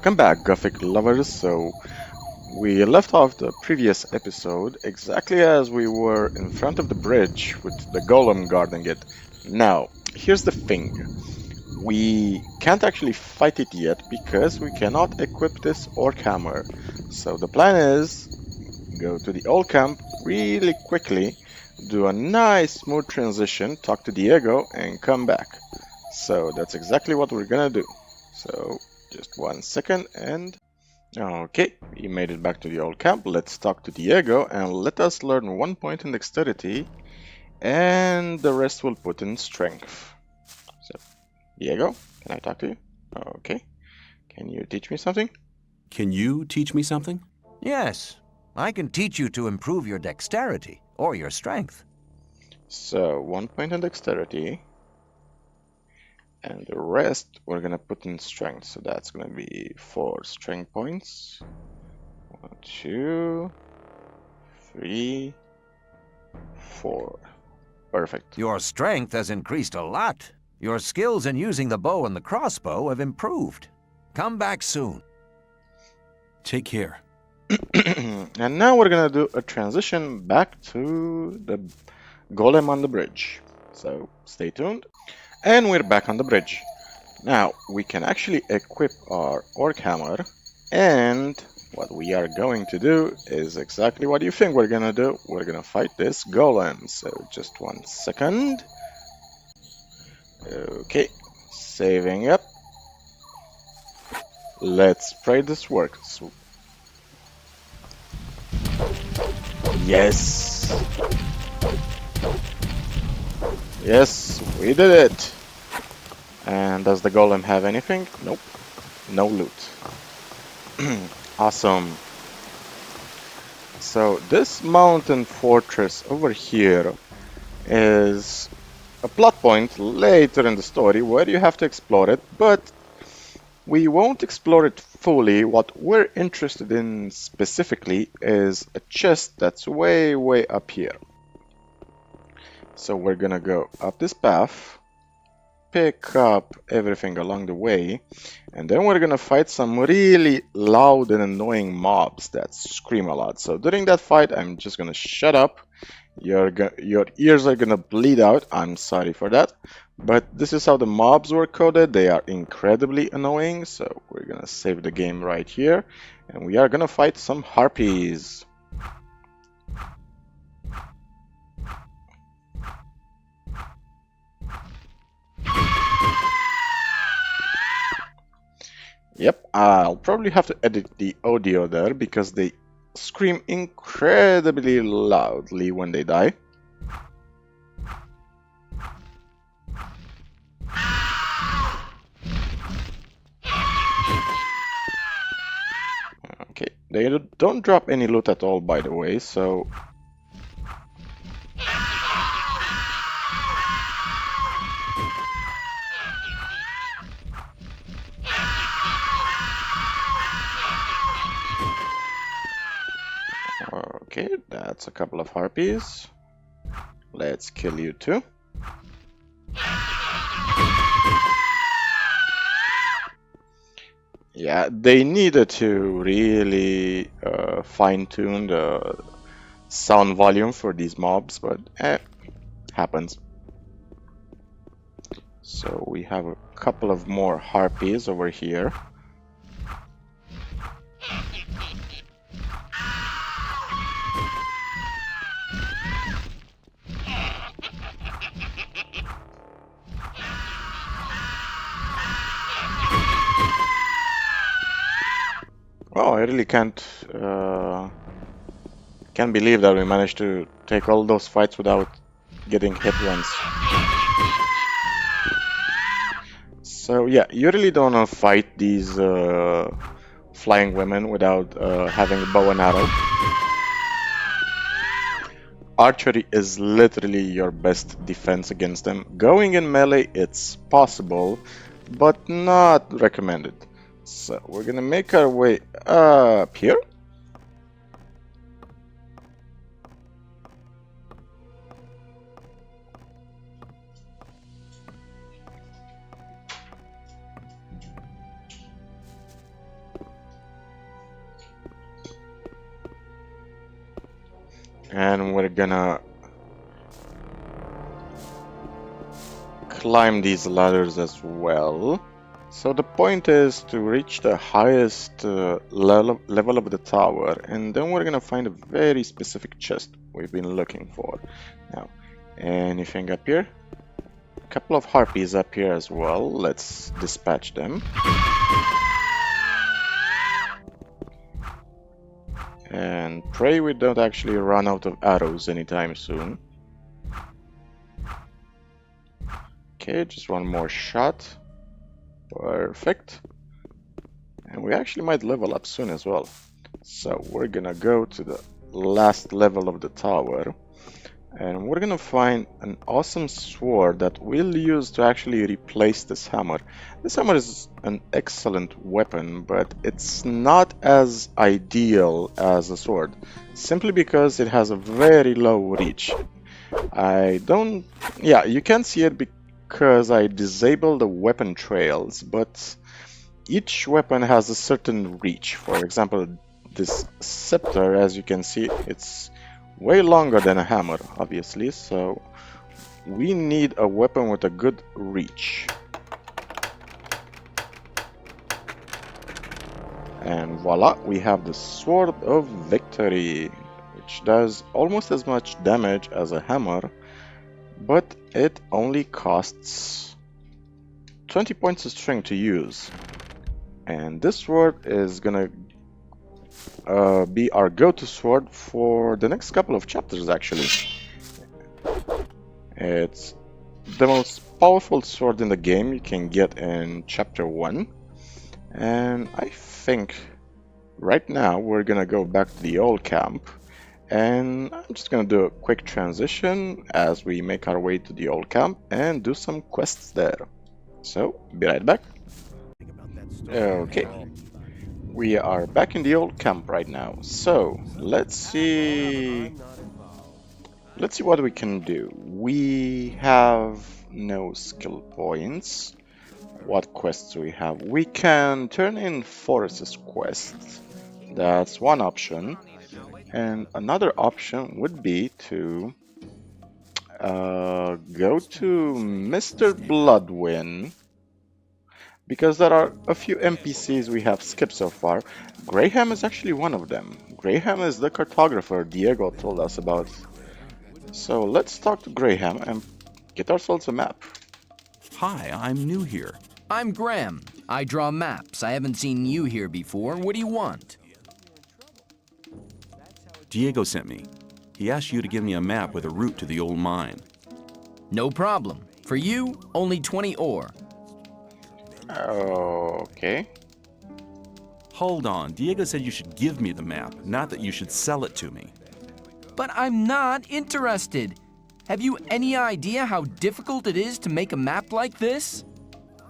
Welcome back, Gothic lovers. So, we left off the previous episode exactly as we were in front of the bridge with the golem guarding it. Now, here's the thing. We can't actually fight it yet because we cannot equip this orc hammer. So the plan is go to the old camp really quickly, do a nice smooth transition, talk to Diego, and come back. So that's exactly what we're gonna do. So just 1 second and okay, we made it back to the old camp. Let's talk to Diego and let us learn 1 point in dexterity and the rest will put in strength. So, Diego, can I talk to you? Okay. Can you teach me something? Can you teach me something? Yes, I can teach you to improve your dexterity or your strength. So, 1 point in dexterity. And the rest we're gonna put in strength. So that's gonna be 4 strength points. 1, 2, 3, 4. Perfect. Your strength has increased a lot. Your skills in using the bow and the crossbow have improved. Come back soon. Take care. And now we're gonna do a transition back to the golem on the bridge. So stay tuned. And we're back on the bridge. Now we can actually equip our orc hammer, and what we are going to do is exactly what you think we're gonna do. We're gonna fight this golem. So just 1 second. Okay, saving up. Let's pray this works. Yes. Yes, we did it. And does the golem have anything? Nope. No loot. Awesome. So this mountain fortress over here is a plot point later in the story where you have to explore it, but we won't explore it fully. What we're interested in specifically is a chest that's way up here. So we're gonna go up this path, pick up everything along the way, and then we're gonna fight some really loud and annoying mobs that scream a lot. So during that fight, I'm just gonna shut up. Your ears are gonna bleed out. I'm sorry for that. But this is how the mobs were coded. They are incredibly annoying. So we're gonna save the game right here. And we are gonna fight some harpies. Yep, I'll probably have to edit the audio there because they scream incredibly loudly when they die. Okay, they don't drop any loot at all, by the way, so... Okay, that's a couple of harpies. Let's kill you too. Yeah, they needed to really fine-tune the sound volume for these mobs, but happens. So we have a couple of more harpies over here. Oh, I really can't believe that we managed to take all those fights without getting hit once. So yeah, you really don't want to fight these flying women without having a bow and arrow. Archery is literally your best defense against them. Going in melee, it's possible, but not recommended. So we're gonna make our way up here. And we're gonna climb these ladders as well. So the point is to reach the highest level of the tower, and then we're gonna find a very specific chest we've been looking for. Now, anything up here? A couple of harpies up here as well. Let's dispatch them. And pray we don't actually run out of arrows anytime soon. Okay, just one more shot. Perfect. And we actually might level up soon as well. So we're gonna go to the last level of the tower. And we're gonna find an awesome sword that we'll use to actually replace this hammer. This hammer is an excellent weapon, but it's not as ideal as a sword, simply because it has a very low reach. Yeah, you can see it because I disabled the weapon trails, but each weapon has a certain reach. For example, this scepter, as you can see, it's way longer than a hammer, obviously, so we need a weapon with a good reach. And voila, we have the Sword of Victory, which does almost as much damage as a hammer, but it only costs 20 points of strength to use. And this sword is gonna be our go-to sword for the next couple of chapters, actually. It's the most powerful sword in the game you can get in chapter 1. And I think right now we're gonna go back to the old camp, and I'm just gonna do a quick transition as we make our way to the old camp and do some quests there. So, be right back. Okay, we are back in the old camp right now. So, let's see what we can do. We have no skill points. What quests do we have? We can turn in Forest's quest. That's one option. And another option would be to go to Mr. Bloodwin, because there are a few NPCs we have skipped so far. Graham is actually one of them. Graham is the cartographer Diego told us about. So let's talk to Graham and get ourselves a map. Hi, I'm new here. I'm Graham. I draw maps. I haven't seen you here before. What do you want? Diego sent me. He asked you to give me a map with a route to the old mine. No problem. For you, only 20 ore. Okay. Hold on, Diego said you should give me the map, not that you should sell it to me. But I'm not interested. Have you any idea how difficult it is to make a map like this?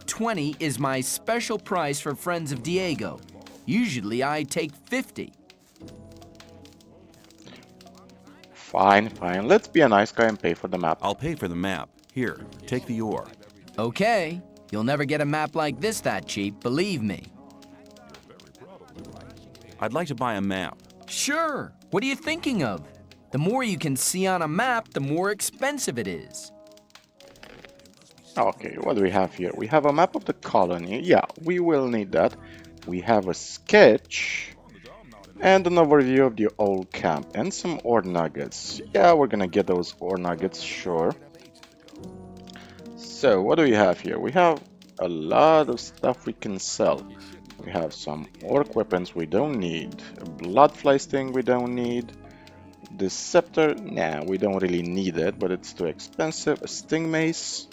20 is my special price for friends of Diego. Usually I take 50. Fine. Let's be a nice guy and pay for the map. I'll pay for the map. Here, take the ore. Okay. You'll never get a map like this that cheap, believe me. I'd like to buy a map. Sure. What are you thinking of? The more you can see on a map, the more expensive it is. Okay, what do we have here? We have a map of the colony. Yeah, we will need that. We have a sketch and an overview of the old camp and some ore nuggets. Yeah, we're gonna get those ore nuggets, sure. So, what do we have here? We have a lot of stuff we can sell. We have some orc weapons we don't need, a bloodfly sting we don't need, this scepter, nah, we don't really need it, but it's too expensive, a sting mace,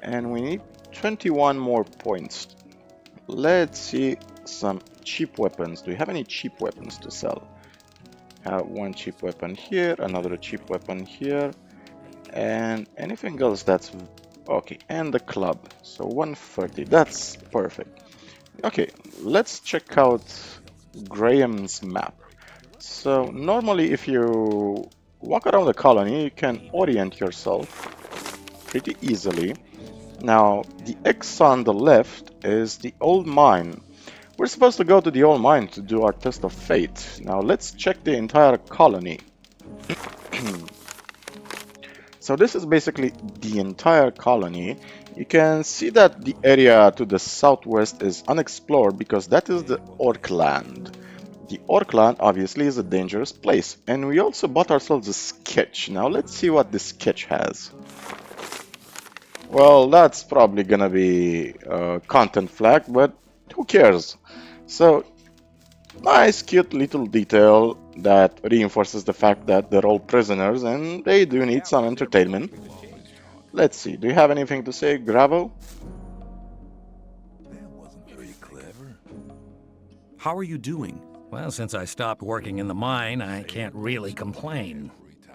and we need 21 more points. Let's see some cheap weapons. Do we have any cheap weapons to sell? One cheap weapon here, another cheap weapon here, and anything else that's okay, and the club. So 130, that's perfect. Okay, let's check out Graham's map. So normally if you walk around the colony, you can orient yourself pretty easily. Now, the X on the left is the old mine. We're supposed to go to the old mine to do our test of fate. Now let's check the entire colony. So this is basically the entire colony. You can see that the area to the southwest is unexplored because that is the Orc land. The Orc land obviously is a dangerous place, and we also bought ourselves a sketch. Now let's see what this sketch has. Well, that's probably gonna be a content flag, but who cares? So, nice, cute little detail that reinforces the fact that they're all prisoners and they do need some entertainment. Let's see, do you have anything to say, Gravo? How are you doing? Well, since I stopped working in the mine, I can't really complain.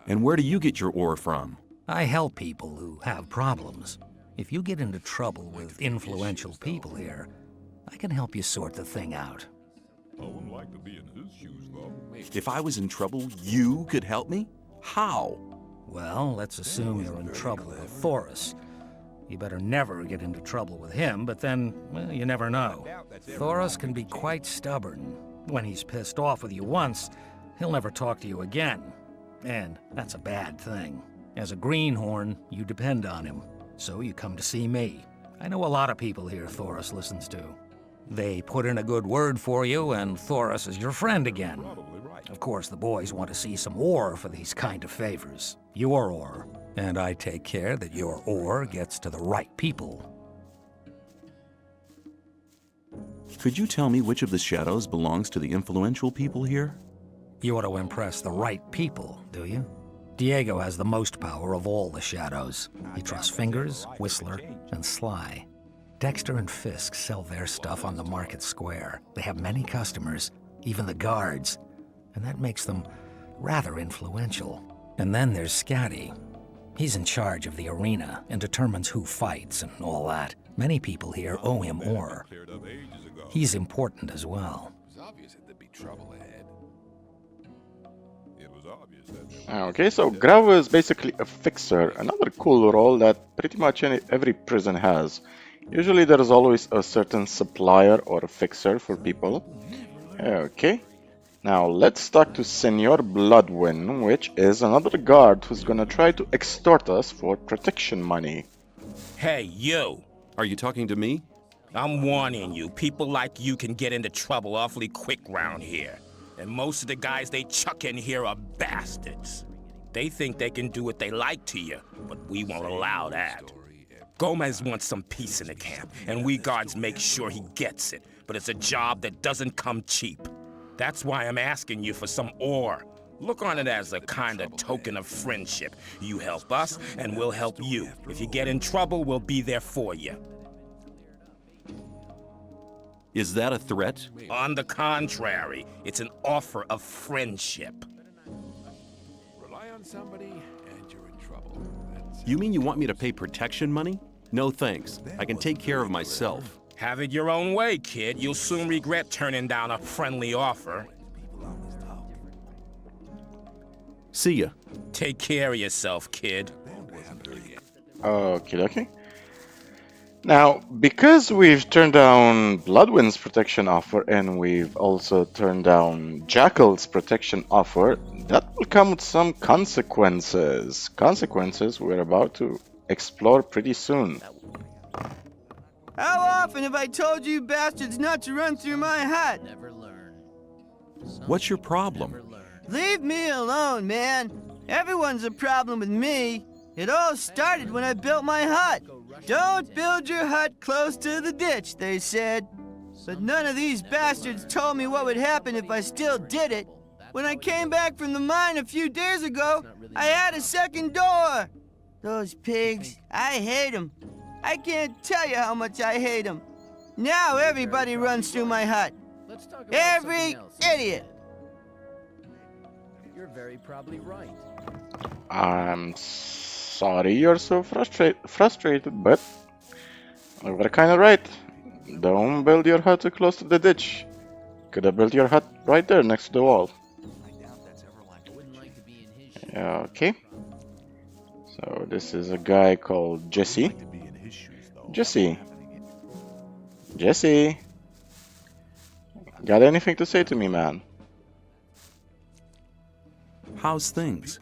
And where do you get your ore from? I help people who have problems. If you get into trouble with influential people here, I can help you sort the thing out. If I was in trouble, you could help me? How? Well, let's assume you're in trouble with Thoris. You better never get into trouble with him, but then, well, you never know. Thoris can be quite stubborn. When he's pissed off with you once, he'll never talk to you again. And that's a bad thing. As a greenhorn, you depend on him. So you come to see me. I know a lot of people here Thoris listens to. They put in a good word for you, and Thoris is your friend again. Of course, the boys want to see some ore for these kind of favors. Your ore. And I take care that your ore gets to the right people. Could you tell me which of the shadows belongs to the influential people here? You want to impress the right people, do you? Diego has the most power of all the shadows. He trusts Fingers, Whistler, and Sly. Dexter and Fisk sell their stuff on the market square. They have many customers, even the guards, and that makes them rather influential. And then there's Scatty. He's in charge of the arena and determines who fights and all that. Many people here owe him ore. He's important as well. Okay, so Gravo is basically a fixer, another cool role that pretty much every prison has. Usually there is always a certain supplier or a fixer for people. Okay, now let's talk to Senor Bloodwin, which is another guard who's gonna try to extort us for protection money. Hey, you! Are you talking to me? I'm warning you, people like you can get into trouble awfully quick round here. And most of the guys they chuck in here are bastards. They think they can do what they like to you, but we won't allow that. Gomez wants some peace in the camp, and we guards make sure he gets it. But it's a job that doesn't come cheap. That's why I'm asking you for some ore. Look on it as a kind of token of friendship. You help us, and we'll help you. If you get in trouble, we'll be there for you. Is that a threat? On the contrary, it's an offer of friendship. Rely on somebody and you're in trouble. You mean you want me to pay protection money? No thanks. I can take care of myself. Have it your own way, kid. You'll soon regret turning down a friendly offer. See ya. Take care of yourself, kid. Okay. Now, because we've turned down Bloodwind's protection offer and we've also turned down Jackal's protection offer, that will come with some consequences. Consequences we're about to explore pretty soon. How often have I told you bastards not to run through my hut? What's your problem? Leave me alone, man. Everyone's a problem with me. It all started when I built my hut. Don't build your hut close to the ditch, they said. But none of these bastards told me what would happen if I still did it. When I came back from the mine a few days ago, I had a second door. Those pigs, I hate them. I can't tell you how much I hate them. Now everybody runs through my hut. Every idiot. You're very probably right. I'm sorry you're so frustrated, but you were kinda right. Don't build your hut too close to the ditch. Could have built your hut right there next to the wall. Okay. So this is a guy called Jesse. Jesse. Got anything to say to me, man? How's things?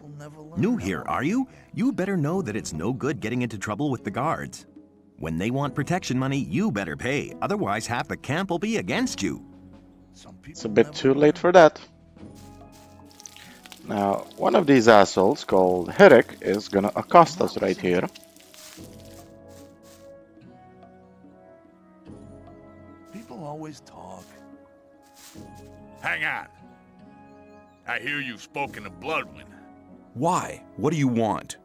New here, are you? You better know that it's no good getting into trouble with the guards. When they want protection money, you better pay. Otherwise, half the camp will be against you. It's a bit too late for that. Now, one of these assholes called Herrick is gonna accost us right here. People always talk. Hang on. I hear you've spoken to Bloodwind. Why? What do you want?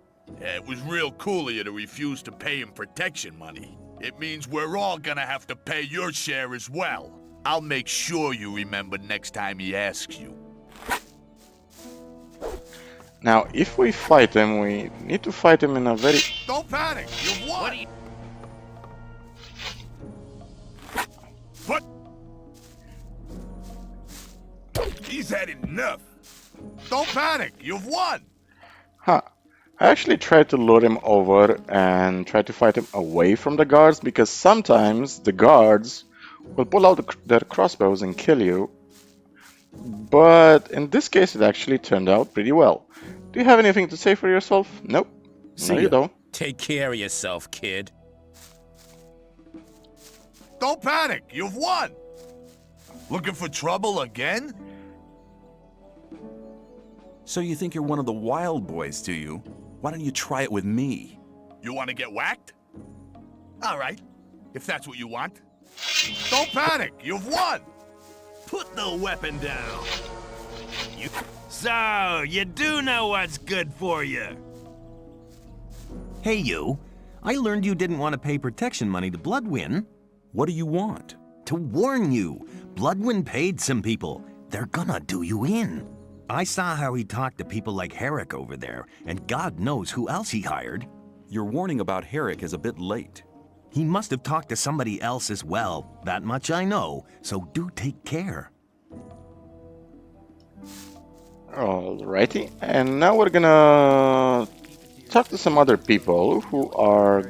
It was real cool of you to refuse to pay him protection money. It means we're all gonna have to pay your share as well. I'll make sure you remember next time he asks you. Now, if we fight him, we need to fight him in a very... Don't panic! You've won! What? He's had enough. Don't panic! You've won! Huh. I actually tried to lure him over and try to fight him away from the guards, because sometimes the guards will pull out their crossbows and kill you. But in this case, it actually turned out pretty well. Do you have anything to say for yourself? Nope. See No, ya. you don't. Take care of yourself, kid. Don't panic! You've won! Looking for trouble again? So you think you're one of the wild boys, do you? Why don't you try it with me? You want to get whacked? All right, if that's what you want. Don't panic! You've won! Put the weapon down. So, you do know what's good for you. Hey, you. I learned you didn't want to pay protection money to Bloodwind. What do you want? To warn you, Bloodwind paid some people. They're gonna do you in. I saw how he talked to people like Herrick over there, and God knows who else he hired. Your warning about Herrick is a bit late. He must have talked to somebody else as well. That much I know, so do take care. Alrighty, and now we're gonna talk to some other people who are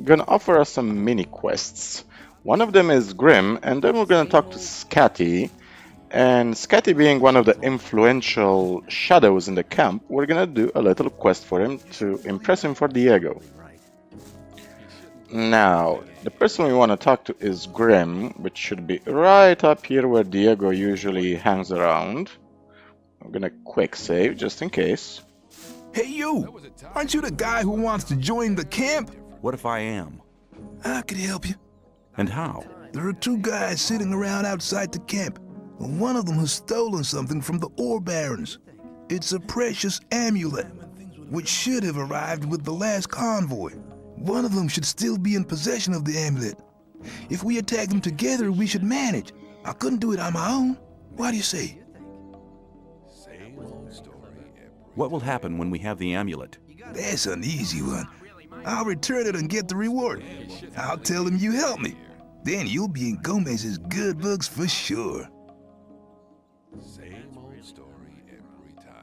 gonna offer us some mini quests. One of them is Grim, and then we're gonna talk to Scatty. And Scatty, being one of the influential shadows in the camp, we're gonna do a little quest for him to impress him for Diego. Now, the person we want to talk to is Grim, which should be right up here where Diego usually hangs around. I'm gonna quick save just in case. Hey you! Aren't you the guy who wants to join the camp? What if I am? I could help you. And how? There are two guys sitting around outside the camp. One of them has stolen something from the ore barons. It's a precious amulet, which should have arrived with the last convoy. One of them should still be in possession of the amulet. If we attack them together, we should manage. I couldn't do it on my own. What do you say? What will happen when we have the amulet? That's an easy one. I'll return it and get the reward. I'll tell them you helped me. Then you'll be in Gomez's good books for sure.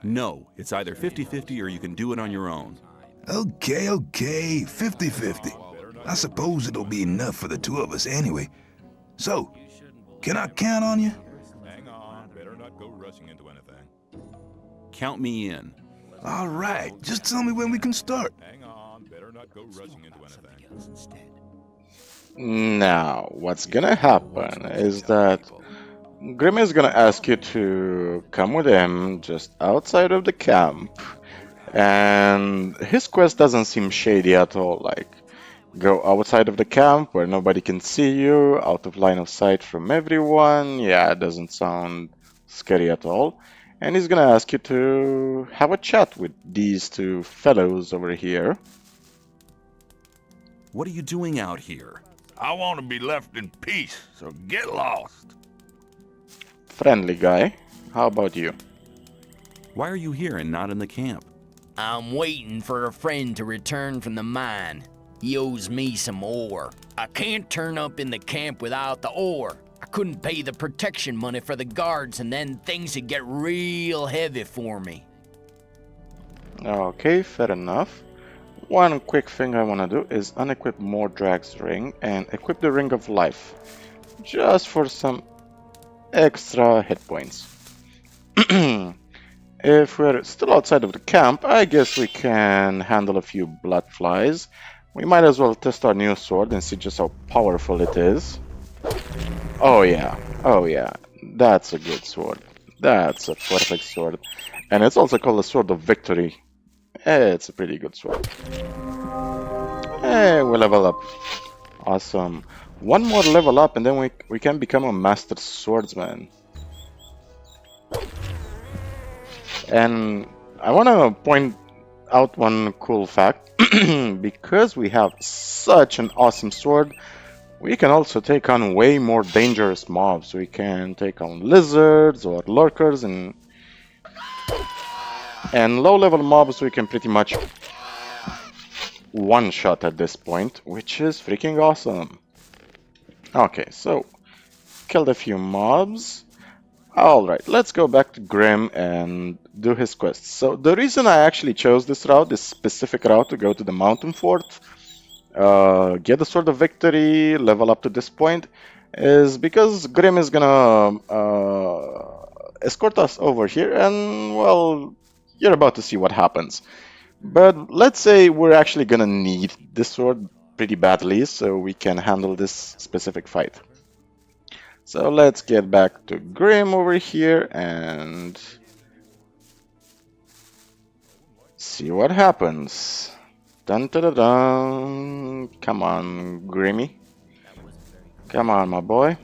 No, it's either 50-50 or you can do it on your own. Okay, 50-50. I suppose it'll be enough for the two of us anyway. So, can I count on you? Hang on, better not go rushing into anything. Count me in. All right, just tell me when we can start. Hang on, better not go rushing into anything. Now, what's gonna happen is that Grim is gonna ask you to come with him just outside of the camp, and his quest doesn't seem shady at all. Like, go outside of the camp where nobody can see you, out of line of sight from everyone. Yeah, it doesn't sound scary at all. And he's gonna ask you to have a chat with these two fellows over here. What are you doing out here? I want to be left in peace, so get lost. Friendly guy. How about you? Why are you here and not in the camp? I'm waiting for a friend to return from the mine. He owes me some ore. I can't turn up in the camp without the ore. I couldn't pay the protection money for the guards, and then things would get real heavy for me. Okay, fair enough. One quick thing I want to do is unequip Mordrag's ring and equip the Ring of Life, just for some extra hit points. If we're still outside of the camp, I guess we can handle a few blood flies. We might as well test our new sword and see just how powerful it is. Oh yeah, oh yeah, that's a good sword. That's a perfect sword. And it's also called a Sword of Victory. It's a pretty good sword. Hey, we level up. Awesome. One more level up and then we can become a Master Swordsman. And I want to point out one cool fact. Because we have such an awesome sword, we can also take on way more dangerous mobs. We can take on lizards or lurkers and low-level mobs we can pretty much one-shot at this point, which is freaking awesome. Okay, so killed a few mobs. Alright, let's go back to Grim and do his quests. So the reason I actually chose this route, this specific route to go to the mountain fort, get the Sword of Victory, level up to this point, is because Grim is gonna escort us over here and, well, you're about to see what happens. But let's say we're actually gonna need this sword pretty badly so we can handle this specific fight. So let's get back to Grim over here and see what happens. Dun dun dun dun. Come on, Grimmy. Come on, my boy.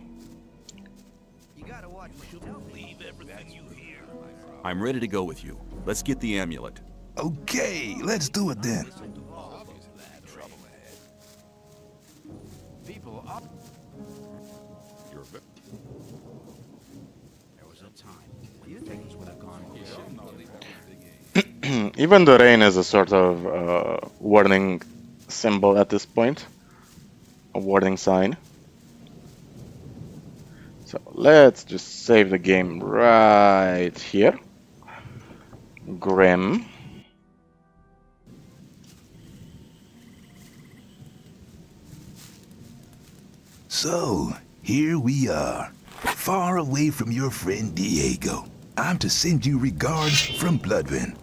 I'm ready to go with you. Let's get the amulet. Okay, let's do it then. Even the rain is a sort of warning symbol at this point. A warning sign. So let's just save the game right here. Grim. So, here we are, far away from your friend Diego. I'm to send you regards from Bloodwind.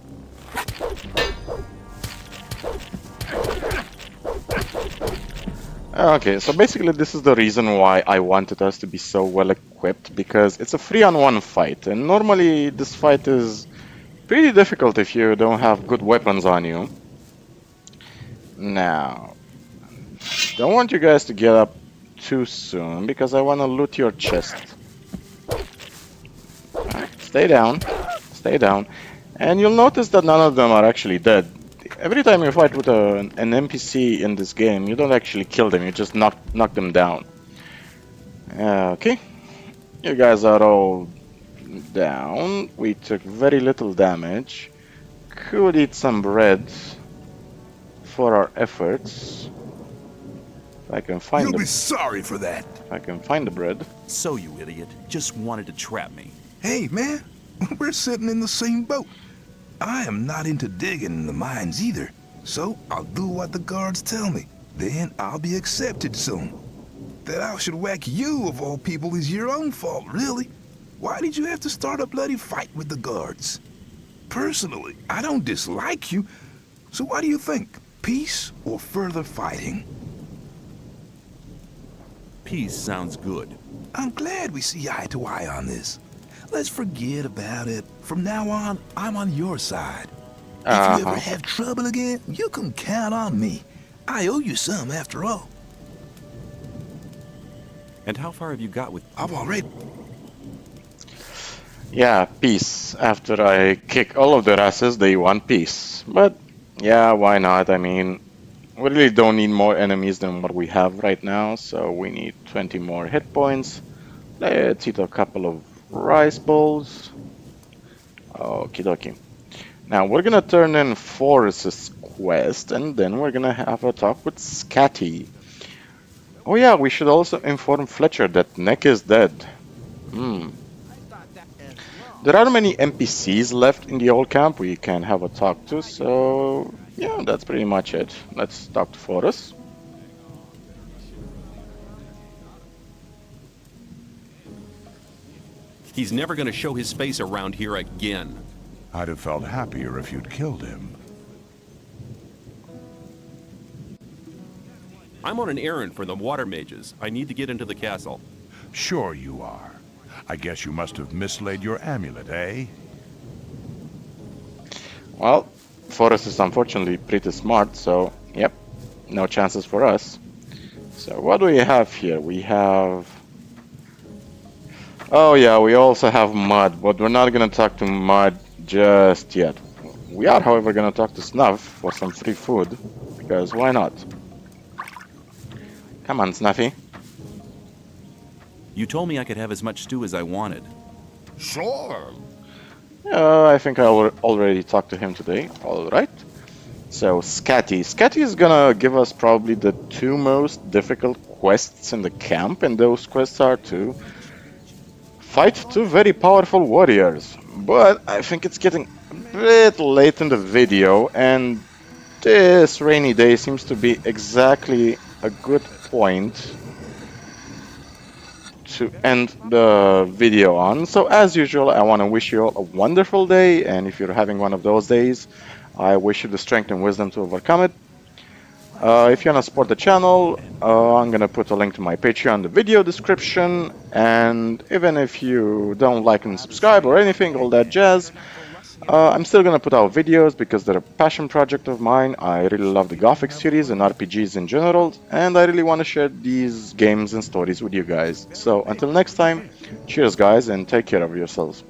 Okay, so basically this is the reason why I wanted us to be so well equipped, because it's a 3-on-1 fight, and normally this fight is pretty difficult if you don't have good weapons on you. Now, don't want you guys to get up too soon, because I want to loot your chest. Stay down, stay down, and you'll notice that none of them are actually dead. Every time you fight with an NPC in this game, you don't actually kill them, you just knock them down. Okay, you guys are all down. We took very little damage. Could eat some bread for our efforts. If I can find You'll be sorry for that. If I can find the bread. So, you idiot, just wanted to trap me. Hey, man, we're sitting in the same boat. I am not into digging in the mines either, so I'll do what the guards tell me. Then I'll be accepted soon. That I should whack you, of all people, is your own fault, really. Why did you have to start a bloody fight with the guards? Personally, I don't dislike you, so what do you think? Peace or further fighting? Peace sounds good. I'm glad we see eye to eye on this. Let's forget about it. From now on, I'm on your side. If you ever have trouble again, you can count on me. I owe you some, after all. And how far have you got with... I've already... Yeah, peace. After I kick all of their asses, they want peace. But, yeah, why not? I mean, we really don't need more enemies than what we have right now, so we need 20 more hit points. Let's eat a couple of rice bowls. Okie dokie. Now we're gonna turn in Forrest's quest, and then we're gonna have a talk with Scatty. Oh yeah, we should also inform Fletcher that Neck is dead. There aren't many NPCs left in the old camp we can have a talk to, so yeah, that's pretty much it. Let's talk to Forrest. He's never going to show his face around here again. I'd have felt happier if you'd killed him. I'm on an errand for the water mages. I need to get into the castle. Sure you are. I guess you must have mislaid your amulet, eh? Well, Forrest is unfortunately pretty smart, so yep, no chances for us. So what do we have here? We have... Oh yeah, we also have Mud, but we're not gonna talk to Mud just yet. We are, however, gonna talk to Snuff for some free food, because why not? Come on, Snuffy. You told me I could have as much stew as I wanted. Sure. I think I already talked to him today. Alright. So, Scatty. Scatty is gonna give us probably the two most difficult quests in the camp, and those quests are to fight two very powerful warriors. But I think it's getting a bit late in the video, and this rainy day seems to be exactly a good point to end the video on. So as usual, I want to wish you all a wonderful day, and if you're having one of those days, I wish you the strength and wisdom to overcome it. If you want to support the channel, I'm gonna put a link to my Patreon in the video description, and even if you don't like and subscribe or anything, all that jazz, I'm still gonna put out videos because they're a passion project of mine. I really love the Gothic series and RPGs in general, and I really want to share these games and stories with you guys. So until next time, cheers guys, and take care of yourselves.